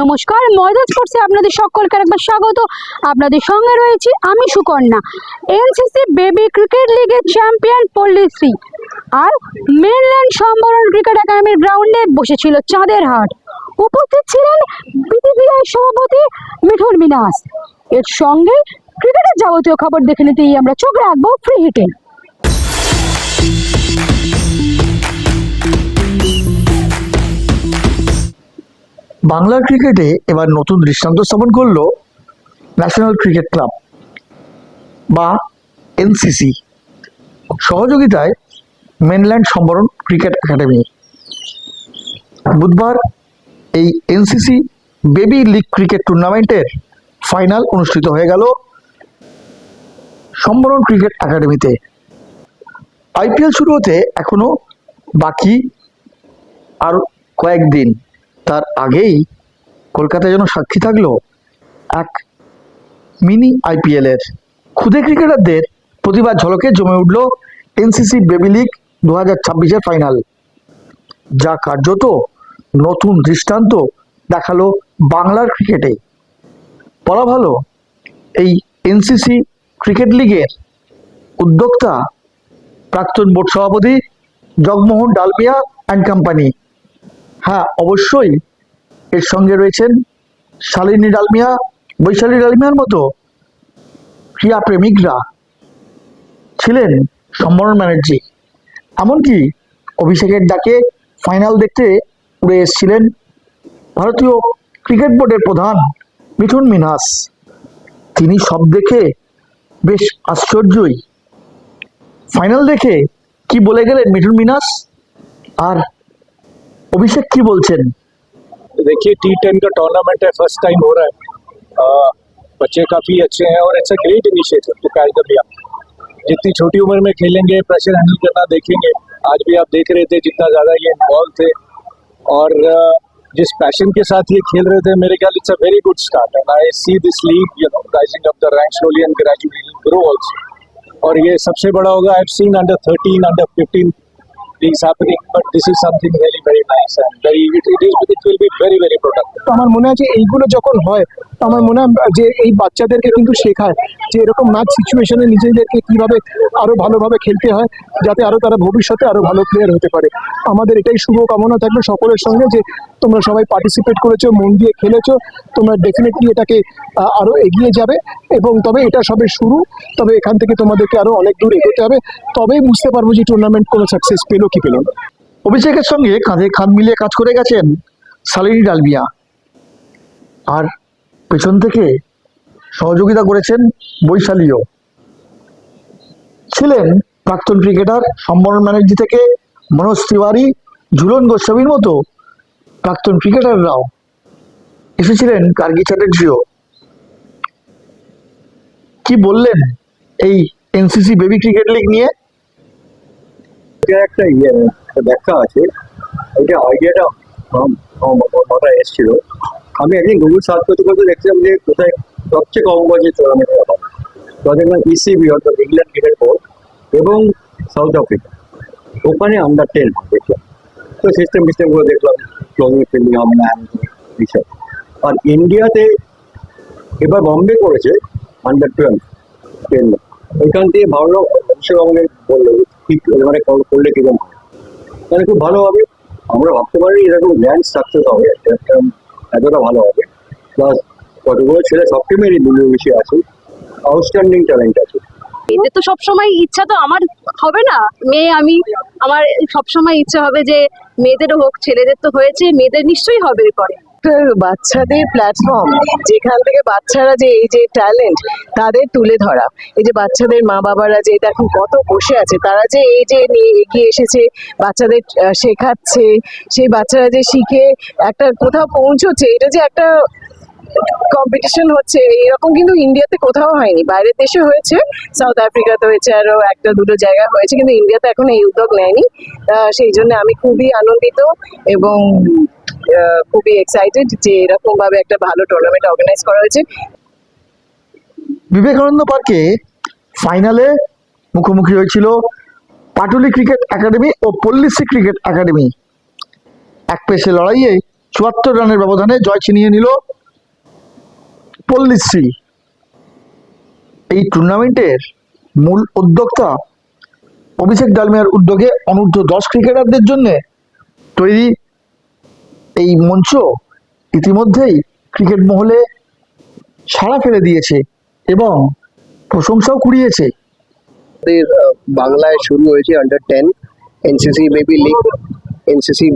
নমস্কার, ময়দা স্পোর্টসে আপনাদের সকলকে একবার স্বাগত। আপনাদের সঙ্গে রয়েছি আমি সুকন্যা। এনসিসি বেবি ক্রিকেট লিগের চ্যাম্পিয়ন পল্লীশ্রী আর মেনল্যান্ড সম্বরণ ক্রিকেট একাডেমির গ্রাউন্ডে বসেছিল চাঁদের হাট। উপস্থিত ছিলেন বিসিসিআই সভাপতি মিঠুন মিনাস। এর সঙ্গে ক্রিকেটের যাবতীয় খবর দেখে নিতেই আমরা চোখ রাখবো ফ্রি হিটে। বাংলার ক্রিকেটে এবার নতুন দৃষ্টান্ত স্থাপন করলো ন্যাশনাল ক্রিকেট ক্লাব বা এনসিসি সহযোগিতায় মেনল্যান্ড সম্বরণ ক্রিকেট একাডেমি। বুধবার এই এনসিসি বেবি লিগ ক্রিকেট টুর্নামেন্টের ফাইনাল অনুষ্ঠিত হয়ে গেল সম্বরণ ক্রিকেট একাডেমিতে। আইপিএল শুরু হতে এখনো বাকি আর কয়েকদিন, তার আগেই কলকাতা যেন সাক্ষী থাকলো এক মিনি আইপিএল এর। খুদে ক্রিকেটারদের প্রতিভা ঝলকে জমে উঠল এনসিসি বেবি লিগ 2026-এর ফাইনাল, যা কার্যত নতুন দৃষ্টান্ত দেখালো বাংলার ক্রিকেটে। বলা ভালো, এই এনসিসি ক্রিকেট লিগের উদ্যোক্তা প্রাক্তন বোর্ড সভাপতি জগমোহন ডালমিয়া অ্যান্ড কোম্পানি। হ্যাঁ, অবশ্যই এর সঙ্গে রয়েছেন শালিনী ডালমিয়া, বৈশালী ডালমিয়ার মতো ক্রীড়া প্রেমিকরা, ছিলেন সম্বরণ ব্যানার্জি। এমনকি অভিষেকের ডাকে ফাইনাল দেখতে উড়ে এসেছিলেন ভারতীয় ক্রিকেট বোর্ডের প্রধান মিঠুন মিনাস। তিনি সব দেখে বেশ আশ্চর্যই। ফাইনাল দেখে কি বলে গেলেন মিঠুন মিনাস, আর অভিষেক কি বলছেন। देखिए T10 का टूर्नामेंट है, फर्स्ट टाइम हो रहा है। बच्चे काफ़ी अच्छे हैं और it's a great initiative to catch the player. जितनी छोटी उम्र में खेलेंगे, प्रेशर हैंडल करना देखेंगे। आज भी आप देख रहे थे जितना ज़्यादा ये इन्वॉल्व थे और जिस पैशन के साथ ये खेल रहे थे, मेरे ख्याल it's a very good start and I see this league rising up the rank slowly and gradually grow also. और ये सबसे बड़ा होगा, I have seen under 13, under 15 things happening, but this is something really very nice and it will be very very productive. তো আমার মনে হয় যে এইগুলো যখন হয়, তো আমার মনে হয় যে এই বাচ্চাদেরকে কিন্তু শেখায় যে এরকম ম্যাচ সিচুয়েশনে নিজেদেরকে কিভাবে আরো ভালোভাবে খেলতে হয়, যাতে আরো তারা ভবিষ্যতে আরো ভালো প্লেয়ার হতে পারে। আমাদের এটাই শুভ কামনা থাকবে সকলের সঙ্গে যে তোমরা সবাই পার্টিসিপেট করেছো, মন দিয়ে খেলেছো, তোমরা ডেফিনেটলি এটাকে আরো এগিয়ে যাবে। এবং তবে এটা সবে শুরু, তবে এখান থেকে তোমাদেরকে আরো অনেক দূর এগোতে হবে, তবেই বুঝতে পারবো যে টুর্নামেন্ট কোনো সাকসেস পেলো কি পেল না। অভিষেকের সঙ্গে কাঁধে কাঁধ মিলিয়ে কাজ করে গেছেন শালিনী ডালমিয়া, আর পেছন থেকে সহযোগিতা করেছেন বৈশালীও। ছিলেন প্রাক্তন ক্রিকেটার সম্বরণ ব্যানার্জি থেকে মনোজ তিওয়ারি, ঝুলন গোস্বামীর মতো প্রাক্তন ক্রিকেটাররাও এসেছিলেন। গার্গী চ্যাটার্জিও কি বললেন এই এনসিসি বেবি ক্রিকেট লিগ নিয়ে। একটা ব্যাখ্যা আছে, এটা আইডিয়াটা মাথায় এসেছিল। আমি একদিন গুগল সার্চ করতে করতে দেখছিলাম যে কোথায় সবচেয়ে কম বয়সে টুর্নামেন্ট হয়। তো দেখলাম ইসিবি অর্থাৎ ইংল্যান্ড ক্রিকেট বোর্ড এবং সাউথ আফ্রিকা, ওখানে আন্ডার 10 দেখলাম। তো সিস্টেম করে দেখলাম ক্লোজিং ফিল্ডিং এইসব। আর ইন্ডিয়াতে এবার বম্বে করেছে আন্ডার 12 10। ওইখান থেকে ভালো পশ্চিমবঙ্গে বললো ঠিক এবারে করলে কিরকম হয়, তাহলে খুব ভালো হবে। আমরা ভাবতে পারি এরকম গ্র্যান্ড সাকসেস হবে, এতটা ভালো হবে। প্লাস কতগুলো ছেলে সব টিমেরই দুটোর বেশি আছে, আউটস্ট্যান্ডিং ট্যালেন্ট আছে। এদের তো সবসময় ইচ্ছা তো আমার হবে না, মেয়ে আমি, আমার সবসময় ইচ্ছা হবে যে মেয়েদেরও হোক, ছেলেদের তো হয়েছে, মেয়েদের নিশ্চয়ই হবে এরপরে। বাচ্চাদের প্ল্যাটফর্ম, যেখান থেকে বাচ্চারা যে এই যে ট্যালেন্ট তাদের তুলে ধরা, এই যে বাচ্চাদের মা বাবারা যে দেখুন কত বসে আছে, তারা যে এই যে নিয়ে এগিয়ে এসেছে, বাচ্চাদের শেখাচ্ছে, সেই বাচ্চারা যে শিখে একটা কোথাও পৌঁছচ্ছে, এটা যে একটা কম্পিটিশন হচ্ছে, এরকম কিন্তু ইন্ডিয়াতে কোথাও হয়নি। বাইরের দেশে হয়েছে, সাউথ আফ্রিকাতে হয়েছে, আরো একটা দুটো জায়গায় হয়েছে, কিন্তু ইন্ডিয়াতে এখন এই উদ্যোগ নেয়নি। সেই জন্য আমি খুবই আনন্দিত এবং খুবই এক্সাইটেড যে এরকম ভাবে একটা ভালো টুর্নামেন্ট অর্গানাইজ করা হয়েছে। বিবেকানন্দ পার্কে ফাইনালে মুখোমুখি হয়েছিল পাটুলি ক্রিকেট একাডেমি ও পল্লীশ্রী ক্রিকেট একাডেমি। এক পেশে লড়াইয়ে 74 রানের ব্যবধানে জয় ছিনিয়ে নিল পল্লীশ্রী। এই টুর্নামেন্টের মূল উদ্যোক্তা অভিষেক ডালমিয়ার উদ্যোগে অনূর্ধ্ব 10 ক্রিকেটারদের জন্য তৈরি এই মঞ্চ ইতিমধ্যেই ক্রিকেট মহলে সাড়া ফেলে দিয়েছে এবং প্রশংসাও কুড়িয়েছে। বাংলায় শুরু হয়েছে আন্ডার 10 এনসিসি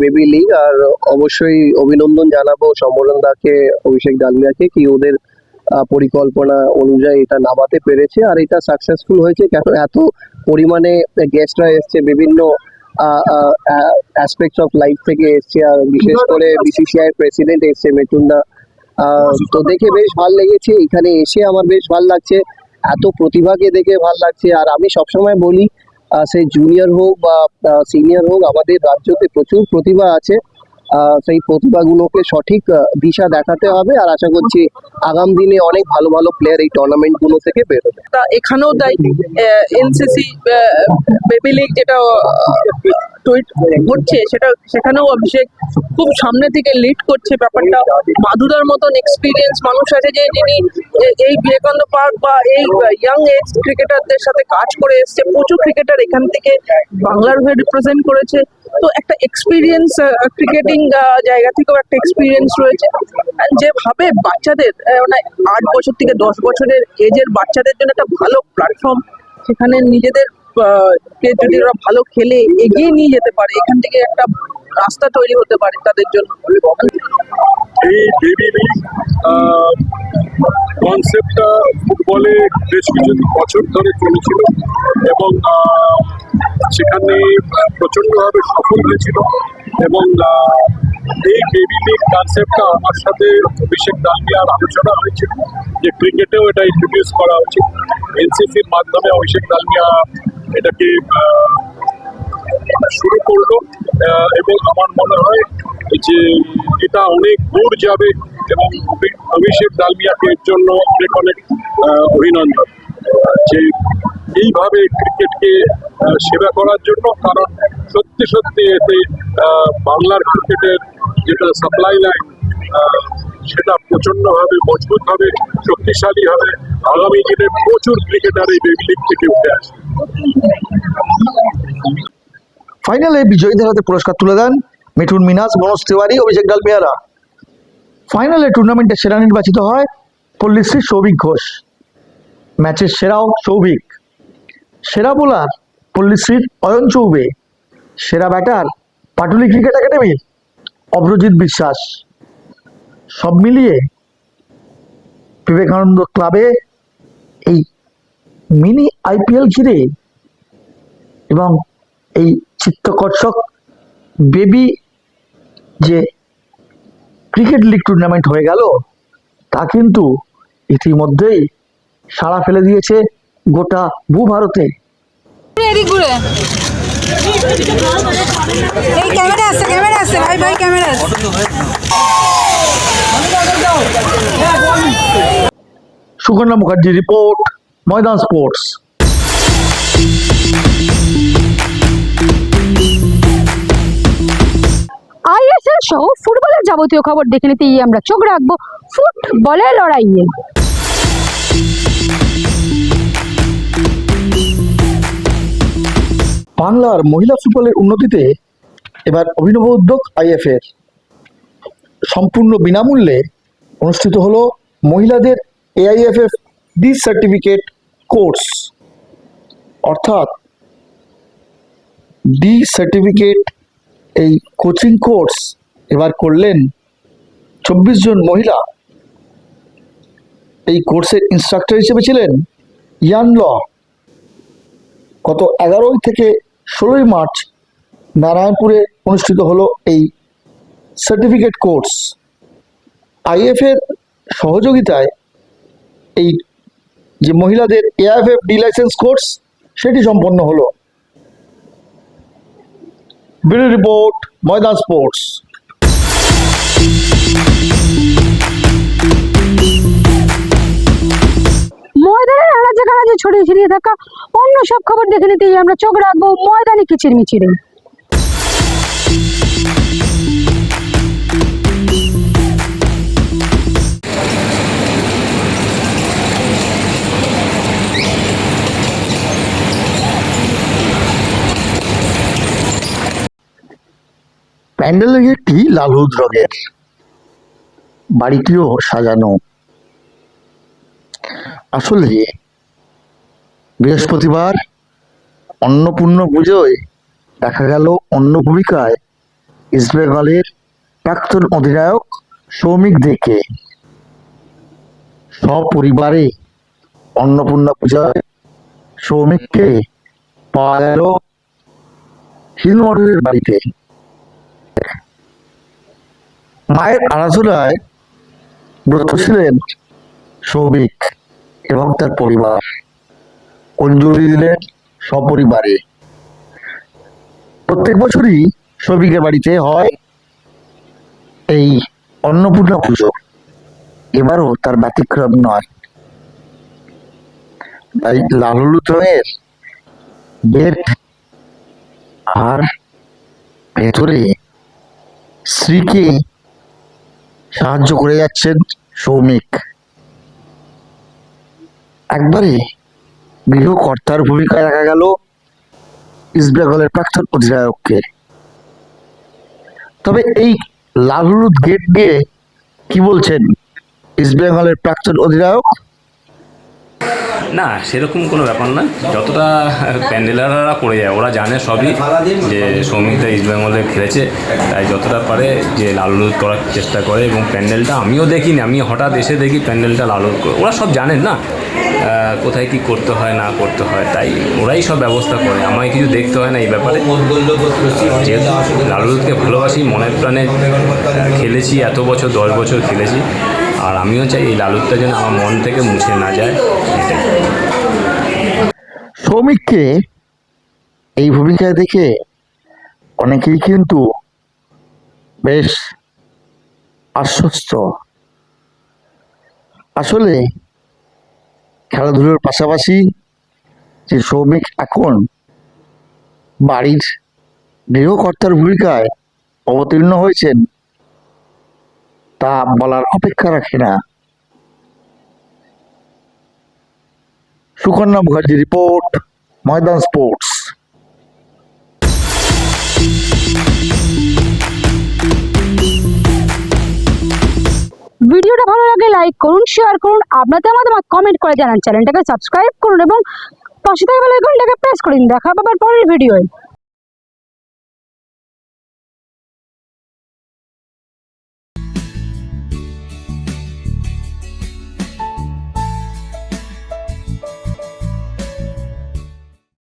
বেবি লিগ, আর অবশ্যই অভিনন্দন জানাবো সম্বরণ দাকে, অভিষেক ডালমিয়াকে, কি ওদের পরিকল্পনা অনুযায়ী এটা নামাতে পেরেছে আর এটা সাকসেসফুল হয়েছে। কেন এত পরিমাণে গেস্টরা এসছে, বিভিন্ন অ্যাসপেক্টস অফ লাইফ থেকে এসছে, আর বিশেষ করে বিসিসিআই প্রেসিডেন্ট এসছে মেটুনদা। তো দেখে বেশ ভালো লেগেছে, এখানে এসে আমার বেশ ভালো লাগছে, এত প্রতিভাকে দেখে ভালো লাগছে। আর আমি সবসময় বলি, সে জুনিয়র হোক বা সিনিয়র হোক, আমাদের রাজ্যতে প্রচুর প্রতিভা আছে, সেই প্রতিভাগুলোকে সঠিক দিশা দেখাতে হবে। আর আশা করছি আগামী দিনে অনেক ভালো ভালো প্লেয়ার এই টুর্নামেন্ট গুলো থেকে বেরোবে। তা এখানেও তাই এনসিসি বেবি লিগ যেটা হচ্ছে সেখানেও অভিষেক খুব সামনে থেকে লিড করছে ব্যাপারটা। মাধুদার মতন এক্সপিরিয়েন্স মানুষ আছে যে যিনি এই বিবেকানন্দ পার্ক বা এই ইয়াং এজ ক্রিকেটারদের সাথে কাজ করে এসছে। প্রচুর ক্রিকেটার এখান থেকে বাংলার হয়ে রিপ্রেজেন্ট করেছে, তো একটা এক্সপিরিয়েন্স ক্রিকেটিং জায়গা থেকেও একটা এক্সপিরিয়েন্স রয়েছে। যেভাবে বাচ্চাদের মানে 8 বছর থেকে 10 বছরের এজের বাচ্চাদের জন্য একটা ভালো প্ল্যাটফর্ম, সেখানে নিজেদের কে যদি ওরা ভালো খেলে এগিয়ে নিয়ে যেতে পারে, এখান থেকে একটা রাস্তা তৈরি হতে পারে তাদের জন্য। এই বেবি লিগ কনসেপ্টটা ফুটবলে বেশ কিছু বছর ধরে চলেছিল এবং সেখানে প্রচণ্ডভাবে সফল হয়েছিল। এবং এই বেবি লিগ কনসেপ্টটা আমার সাথে অভিষেক ডালমিয়ার আলোচনা হয়েছিল যে ক্রিকেটেও এটা ইন্ট্রোডিউস করা উচিত। এনসিসির মাধ্যমে অভিষেক ডালমিয়া এটাকে শুরু করলো এবং আমার মনে হয় যে এটা অনেক দূর যাবে এবং অভিষেক ডালমিয়াকে এর জন্য অনেক অনেক অভিনন্দন যে এইভাবে ক্রিকেটকে সেবা করার জন্য। কারণ সত্যি সত্যি এতে বাংলার ক্রিকেটের যেটা সাপ্লাই লাইন সেটা প্রচণ্ডভাবে মজবুত হবে, শক্তিশালী হবে। আগামী দিনে প্রচুর ক্রিকেটার এই বেবি লিগ থেকে উঠে আসবে। ফাইনালে বিজয়ীদের হাতে পুরস্কার তুলে দেন মিঠুন মিনাস, মনোজ তিওয়ারি, অভিষেক ডালমিয়ারা। ফাইনালে টুর্নামেন্টের সেরা নির্বাচিত হয় পল্লীশ্রীর সৌভিক ঘোষ। ম্যাচের সেরাও সৌভিক। সেরা বোলার পল্লীশ্রীর অয়ন চৌবে। সেরা ব্যাটার পাটুলি ক্রিকেট একাডেমির অভ্রজিৎ বিশ্বাস। সব মিলিয়ে বিবেকানন্দ ক্লাবে এই মিনি আইপিএল ঘিরে এবং এই চিত্তকর্ষক বেবি যে ক্রিকেট লিগ টুর্নামেন্ট হয়ে গেল, তা কিন্তু ইতিমধ্যেই সাড়া ফেলে দিয়েছে গোটা ভূভারতে। এদিক ঘুরে এই ক্যামেরা আসছে ভাই ভাই ক্যামেরা আসছে। সুকন্যা মুখার্জি রিপোর্ট, ময়দান স্পোর্টস। আইএসএল সহ ফুটবলের যাবতীয় খবর দেখে নিতেই আমরা চোখ রাখবো ফুটবলের লড়াইয়ে। বাংলার মহিলা ফুটবলের উন্নতিতে এবার অভিনব উদ্যোগ আইএফএর। সম্পূর্ণ বিনামূল্যে অনুষ্ঠিত হলো মহিলাদের এআইএফএফ ডি সার্টিফিকেট কোর্স, অর্থাৎ ডি সার্টিফিকেট এই কোচিং কোর্স এবার করলেন 24 জন মহিলা। এই কোর্সের ইনস্ট্রাক্টর হিসেবে ছিলেন ইয়ান ল। গত 11 থেকে 16 মার্চ নারায়ণপুরে অনুষ্ঠিত হলো এই সার্টিফিকেট কোর্স। আইএফের সহযোগিতায় এই যে মহিলাদের এআইএফএফ ডি লাইসেন্স কোর্স সেটি সম্পন্ন হলো। ব্যুরো রিপোর্ট, ময়দান স্পোর্টস। ময়দানের আনাচে কানাচে ছড়িয়ে ছিড়িয়ে থাকা অন্য সব খবর দেখে নিতেই আমরা চোখ রাখবো ময়দানে কিচিরমিচিরে। প্যান্ডেলের গেটটি লাল হলুদ রঙের, বাড়িটিও সাজানো। আসলে বৃহস্পতিবার অন্নপূর্ণ পুজোয় দেখা গেল অন্য ভূমিকায় ইস্টবেঙ্গলের প্রাক্তন অধিনায়ক সৌমিক দেকে। সপরিবারে অন্নপূর্ণা পূজায় সৌমিককে পাওয়া গেল হিলমডেলের বাড়িতে। মায়ের আরাধনায় ব্রত ছিলেন সৌমিক এবং তার পরিবার। অঞ্জলি দিলেন সপরিবারে। প্রত্যেক বছরই সৌমিকের বাড়িতে হয় এই অন্নপূর্ণা পুজো, এবারও তার ব্যতিক্রম নয়। তাই লাল হলুদ রঙের গেট আর ভেতরে স্ত্রীকে সাহায্য করে যাচ্ছেন সৌমিক। একবারে গৃহকর্তার ভূমিকায় দেখা গেল ইস্টবেঙ্গলের প্রাক্তন অধিনায়ককে। তবে এই লাল হলুদ গেট নিয়ে কি বলছেন ইস্টবেঙ্গলের প্রাক্তন অধিনায়ক? না, সেরকম কোনো ব্যাপার না। যতটা প্যান্ডেলাররা করে যায়, ওরা জানে সবই যে সৌমিকদা ইস্টবেঙ্গলে খেলেছে, তাই যতটা পারে যে লাল হলুদ করার চেষ্টা করে। এবং প্যান্ডেলটা আমিও দেখিনি, আমি হঠাৎ এসে দেখি প্যান্ডেলটা লাল হলুদ করে। ওরা সব জানেন না কোথায় কি করতে হয় না করতে হয়, তাই ওরাই সব ব্যবস্থা করে, আমায় কিছু দেখতে হয় না এই ব্যাপারে। যেহেতু লাল হলুদকে ভালোবাসি, মনের প্রাণে খেলেছি, এত বছর 10 বছর খেলেছি, আর আমিও চাই এই লাল হলুদটা যেন আমার মন থেকে মুছে না যায়, এটাই। সৌমিককে এই ভূমিকায় দেখে অনেকেই কিন্তু বেশ আশ্বস্ত। আসলে খেলাধুলোর পাশাপাশি যে সৌমিক এখন বাড়ির গৃহকর্তার ভূমিকায় অবতীর্ণ হয়েছেন তা বলার অপেক্ষা রাখে না। সুকন্যা মুখার্জি রিপোর্ট, ময়দান স্পোর্টস। ভিডিওটা ভালো লাগলে লাইক করুন, শেয়ার করুন, আপনাদের মতামত কমেন্ট করে জানান, চ্যানেলটাকে সাবস্ক্রাইব করুন এবং পাশে থাকা বেল আইকনটাকে প্রেস করুন। দেখা হবে আবার পরের ভিডিওয়।